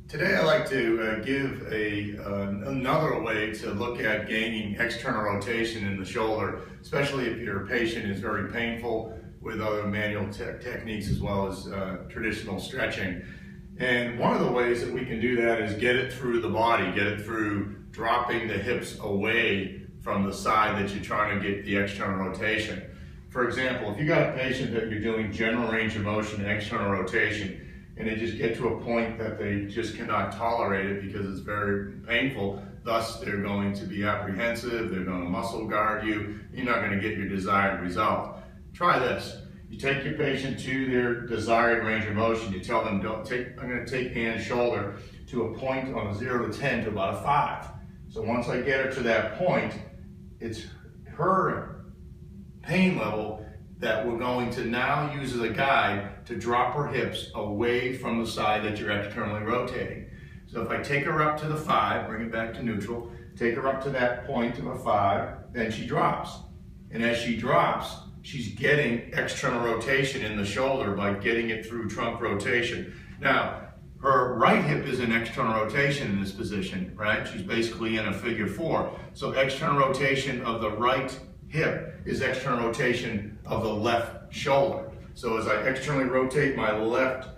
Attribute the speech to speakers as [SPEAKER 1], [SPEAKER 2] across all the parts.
[SPEAKER 1] Today I'd like to give another way to look at gaining external rotation in the shoulder, especially if your patient is very painful, with other manual techniques as well as traditional stretching. And one of the ways that we can do that is get it through the body, get it through dropping the hips away from the side that you're trying to get the external rotation. For example, if you got a patient that you're doing general range of motion and external rotation, and they just get to a point that they just cannot tolerate it because it's very painful, thus they're going to be apprehensive, they're going to muscle guard you, you're not going to get your desired result. Try this. You take your patient to their desired range of motion, you tell them, I'm going to take Anne's shoulder to a point on a 0 to 10 to about a 5. So once I get her to that point, it's her pain level that we're going to now use as a guide to drop her hips away from the side that you're externally rotating. So if I take her up to the 5, bring it back to neutral, take her up to that point of a 5, then she drops. And as she drops, she's getting external rotation in the shoulder by getting it through trunk rotation. Now, her right hip is in external rotation in this position, right? She's basically in a figure 4. So external rotation of the right hip is external rotation of the left shoulder. So as I externally rotate my left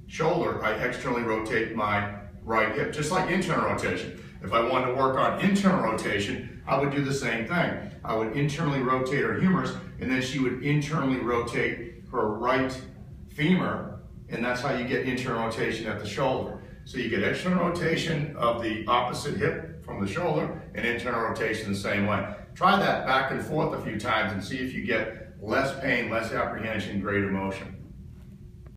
[SPEAKER 1] shoulder, I externally rotate my right hip, just like internal rotation. If I wanted to work on internal rotation, I would do the same thing. I would internally rotate her humerus, and then she would internally rotate her right femur, and that's how you get internal rotation at the shoulder. So you get external rotation of the opposite hip from the shoulder, and internal rotation the same way. Try that back and forth a few times and see if you get less pain, less apprehension, greater motion.